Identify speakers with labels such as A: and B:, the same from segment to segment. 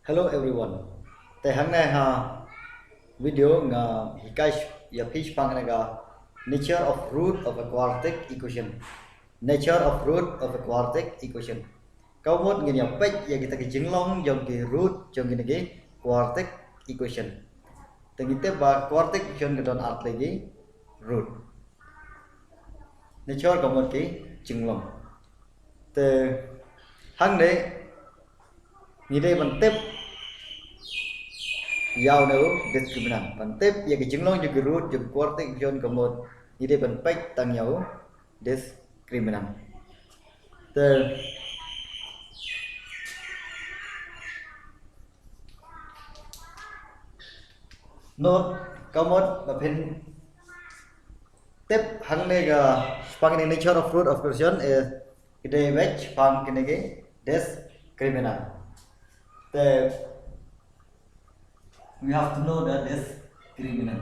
A: Hello everyone. Tại hôm nay video hikai ya pitch pang nature of root of a quadratic equation. Nature of root of a quadratic equation. Kau một ngin ya pech ya kita ke jinglong jong ki root jong ki nagi quadratic equation. Tengite ba quadratic equation ke don art lagi root. Nature kau một ki jinglong. Te hang ne ni đây bằng tiếp giàu nếu discriminant phần tiếp ya cái chứng long cái root cái quadratic equation có một như đây phần pech tăng nhau discriminant từ nốt có một và bên tiếp hằng này cái bằng cái nature of root of equation cái đây vech bằng cái này cái discriminant từ we have to know that discriminant.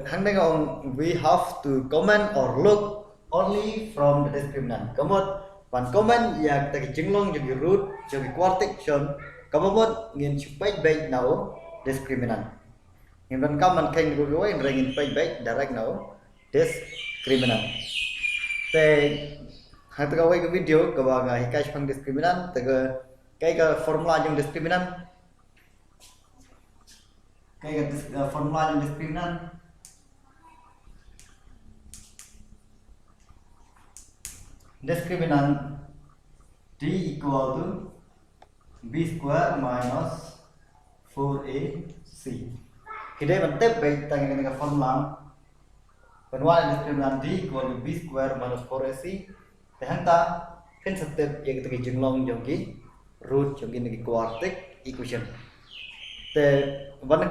A: Hang đây on we have to comment or look only from the discriminant. Có một phần comment ya ta cái chứng long cái root cho cái quadratic equation có một nghiên chụp page nào discriminant. Nghiên văn comment kênh của tôi nghiên nghiên page direct nào discriminant. Te hang ta cái video có bao ngày cái phần discriminant cái formula trong discriminant cái formula trong discriminant discriminant d equal to b square minus 4ac. Khi đây mình tiếp về tăng cái formula phần y discriminant d equal to b square minus 4ac thì hắn ta khiến thực tiếp về cái chứng long trong cái root trong cái quadratic equation. Thì vẫn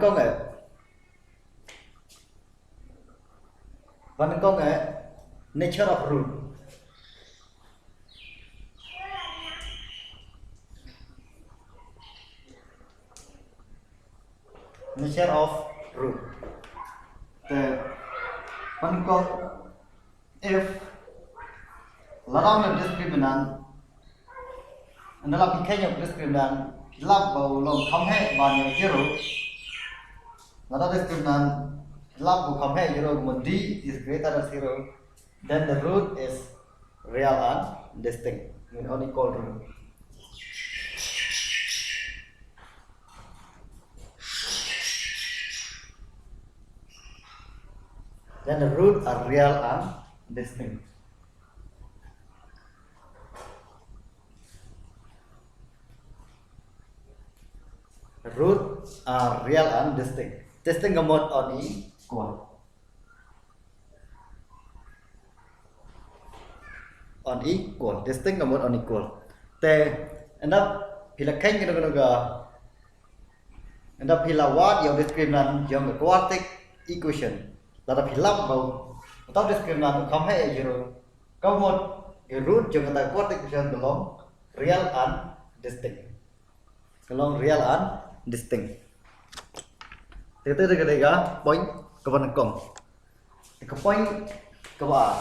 A: có nghệ nature of root. Nature of root. The one called if là discriminant nó là cái khái niệm discriminant lắp vào lòng không hệ và nhiều zero là discriminant lắp vào không hệ zero mà d is greater than zero then the root is real and distinct with unequal root. Then the roots are real and distinct. The roots are real and distinct. Distinct có một unequal. Unequal. Distinct có một unequal. Te end up pila keng cái nó end up pila what your discriminant your quadratic equation. Là phải lắp vào tóc discriminant không hay zero có một cái root cho người ta quadratic equation belong real and distinct. Belong real and distinct. Từ từ cái này cả point cái phần cộng cái point cái ba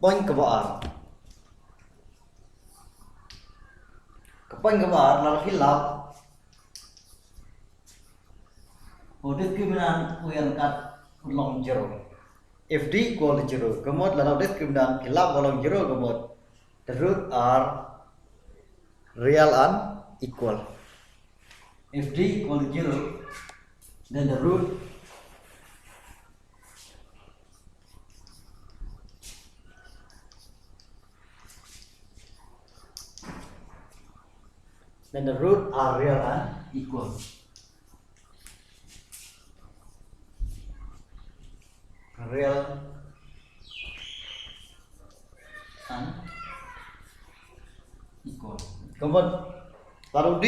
A: point cái ba là phải lắp discriminant we angkat long zero. If d equal to zero, kemudian lalu discriminant hilap long zero kemudian the root are real and equal. If d equal to zero, then the root are real and equal. Real and equal. Kemudian lalu D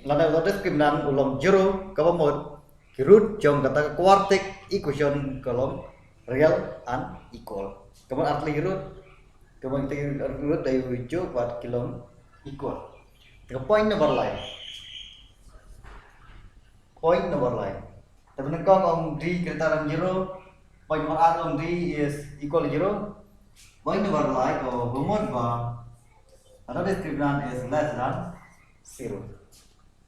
A: là đầu discriminant kolom 0 ke 1 root trong kata quadratic equation kolom real unequal. Kemudian arti root kemudian root dari hijau buat kolom equal. Point number line. Point number line. Tapi kalau om D greater than 0, point number R om D is equal to 0. Point number line or humor bar another discriminant is less than 0.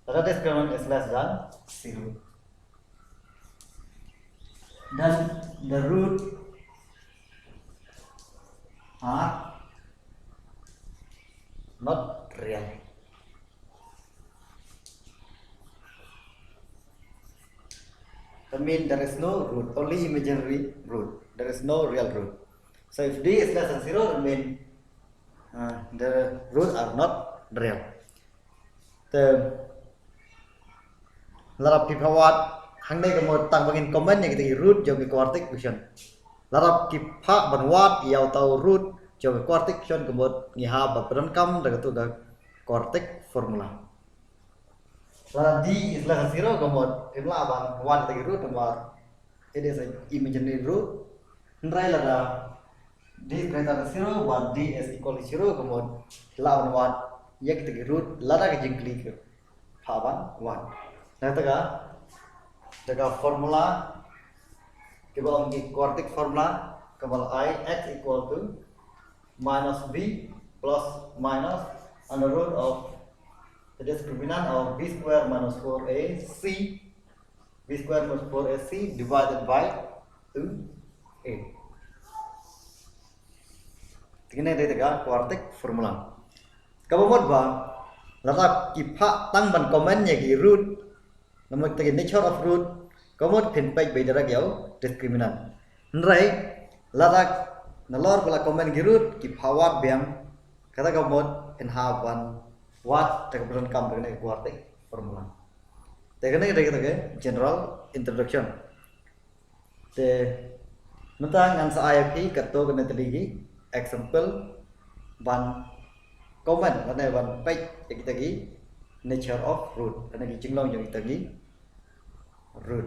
A: Another discriminant is less than 0. Then the root are not real. That means there is no root, only imaginary root. There is no real root. So if D is less than 0, that means the roots are not real. The lot of people what hàng đây có một tăng bằng comment những cái root cho cái quadratic equation. Lot of people bằng what yêu tàu root cho cái quadratic equation có một nghề học và phần cam là cái quadratic formula. Là D is less than 0 có một cái là bằng 1 cái root mà it is an imaginary root. Đây là D is greater than 0 và D is equal to 0 có một là bằng 1 ya cái root là cái jingli ke phá bằng 1. Nah daga formula kebal cái quadratic formula kebal I x equal to minus b plus minus under root of the discriminant of b square minus 4ac b square minus 4ac divided by 2a. Cái này đây là quadratic formula. Các bạn bảo là kita tăng bằng comment nhà cái root là một cái nature of root có một hình page bây giờ ra kiểu discriminant. Rồi là lor của là comment cái root cái power biang kata có một in half one what cái phần cầm cái này quadratic formula. Thì cái này đây cái general introduction. Thì chúng ta ngắn sai cái kato cái này tadi example one comment là này one page kita gi nature of root cái này chứng long cho kita gi root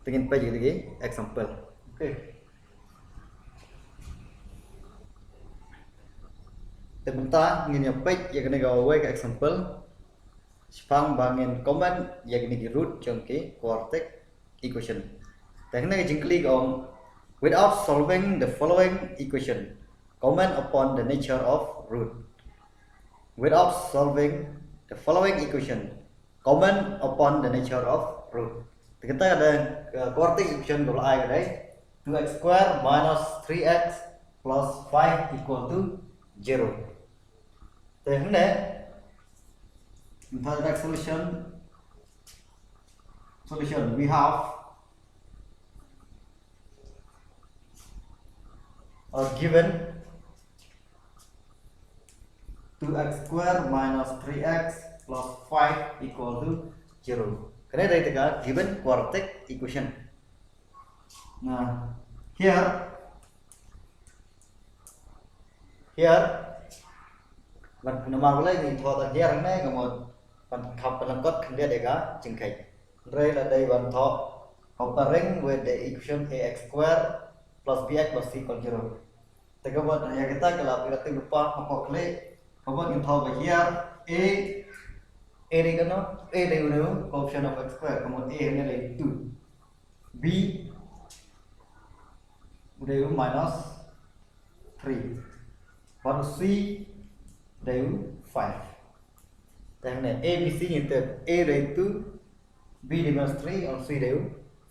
A: pengen page kita gi example. Okay. Sebentar ngin page yang kena gawe cái example spang bangin comment yang ini root trong cái quadratic equation. Thì cái này chính click on without solving the following equation. Comment upon the nature of root. Without solving the following equation, comment upon the nature of root. Thì kita ada quadratic equation của ai ở đấy? 2x square minus 3x plus 5 equal to 0. Thì hướng này chúng ta đặt solution we have given 2x square minus 3x plus 5 equal to 0. Cái này đây là given quadratic equation. Now here bạn normal lấy thì thọ là here này có một bạn học phần code khẩn để cả chứng khai. Đây là đây bạn thọ comparing with the equation ax square plus bx plus c equal 0. Thì các bạn ya kita kalau kita lupa học klik các bạn nhìn thọ về here a đây nó a đây nó option of x square có một a này là 2 b đều minus 3 còn c đều 5. Thì này a b c nhìn từ a đều 2 b đều minus 3 còn c đều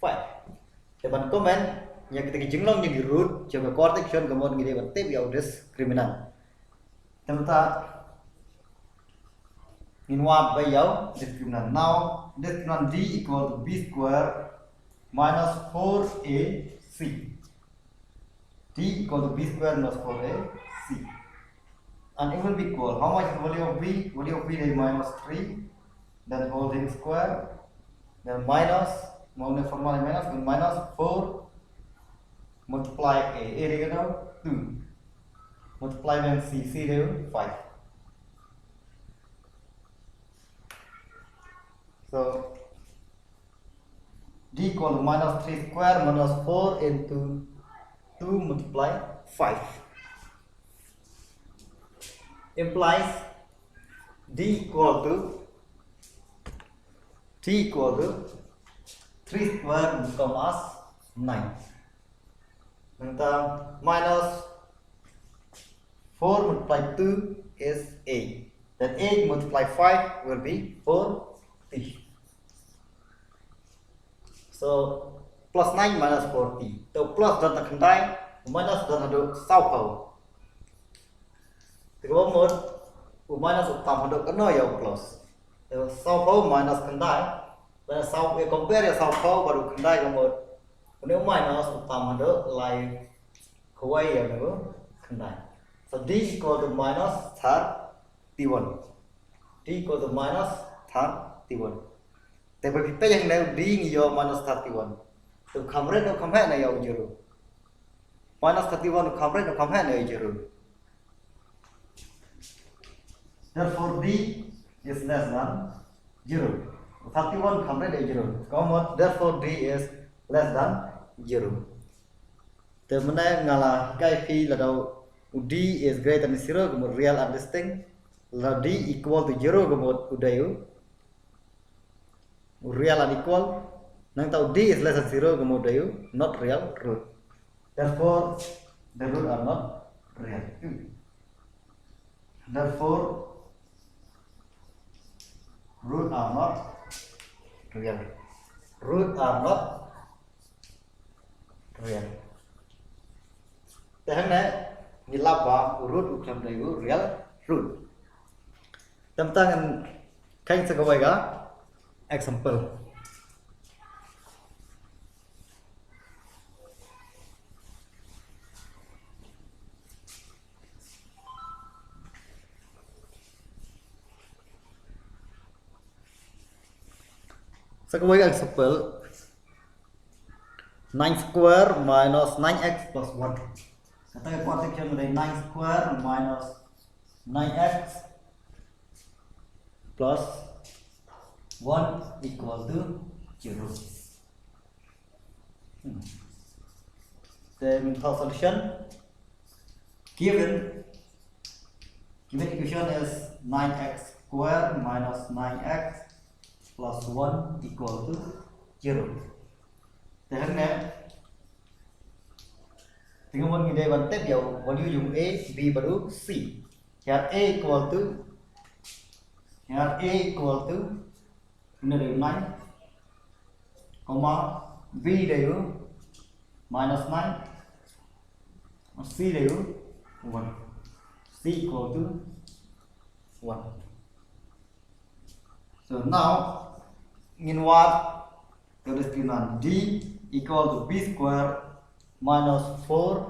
A: 5. Thì bạn comment yang kita chứng long những cái root cho cái quadratic equation của một người bạn tiếp vào discriminant. Chúng ta in what by dấu discriminant. Now discriminant d equal to b square minus 4ac. D equal to b square minus 4ac. And it will be equal. How much is the value of b? Value of b is minus 3. Then whole thing square. Then minus. More formula minus. Then minus 4 multiply a đây nó 2. Multiply then c đều 5. So d equal to minus 3 square minus 4 into 2 multiply 5 implies d equal to 3 square become as 9. And minus 4 multiplied 2 is 8. Then 8 multiplied 5 will be 40. So plus 9 minus 40. So plus dan tak kendai minus dan ada sauhau. Tiga một minus utama ada kena ya plus. Sauhau minus kendai. Dan sau compare ya sauhau baru kendai kamu. Nếu minus utama ada lai kuai ya nữa kendai. So d equal to minus 31. D equal to minus 31. Tại vì cái yang nếu d nhiều minus 31. Từ không rét nó không hết này yêu zero. Minus 31 nó không rét nó không hết này zero. Therefore d is less than 0. 31 không rét này zero. Có một therefore d is less than 0. Từ bên đây là cái khi là đâu d is greater than 0 của một real and distinct là d equal to 0 của một udayu real and equal nang tau d is less than 0 của một udayu not real root. Therefore the root are not real. Therefore root are not real. Root are not real. Thế này nilaba root uklam dayu real root. Tentang kain segawai ga example. Segawai example 9 square minus 9x plus 1. Kata quadratic dari 9 square minus 9x plus 1 equal to 0. Then for solution, given equation is 9x square minus 9x plus 1 equal to 0. Then tinggal một đề bằng tiếp dầu và lưu dùng a b và đúng c. Here a equal to này đều 9, comma b đều minus 9, c đều 1, c equal to 1. So now in what the discriminant d equal to b square minus 4ac.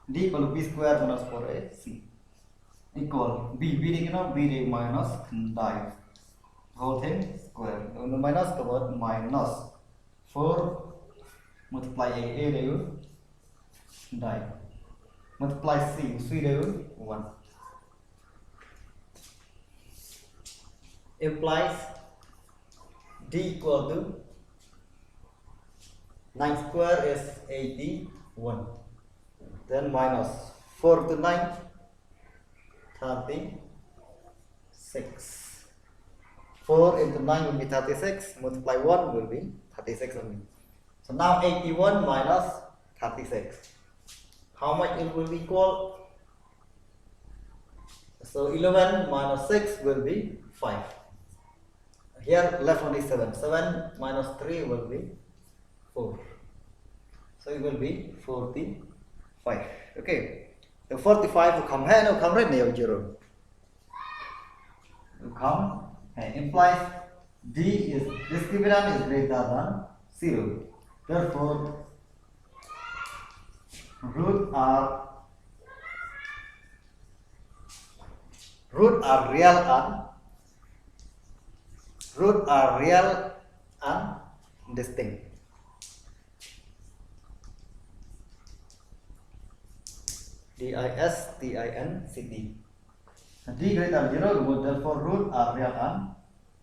A: D equal to b square minus 4ac equal b đi cái nó b đi minus die whole thing square minus the word minus 4 multiply a đều die multiply c đều 1 implies d equal to 9 square is 81. Then minus 4 to 9, 36. 4 into 9 will be 36. Multiply 1 will be 36 only. So now 81 minus 36. How much it will be equal? So 11 minus 6 will be 5. Here left only 7. 7 minus 3 will be 4. So it will be 45. Okay. The 45 will come here, no come right now 0. Will come and implies d is discriminant is greater than 0. Therefore root are real and distinct. DISTINCT. D greater than 0 kemudian therefore root are real and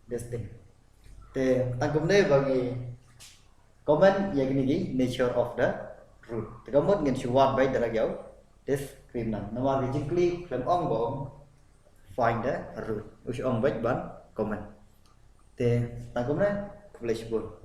A: distinct. Te tangkum ne bagi comment yang ini nature of the root. Te kemudian ngin suat baik dalam jauh discriminant. Nama basically film ong bong find the root. Us ong baik ban comment. Te tangkum ne boleh sebut.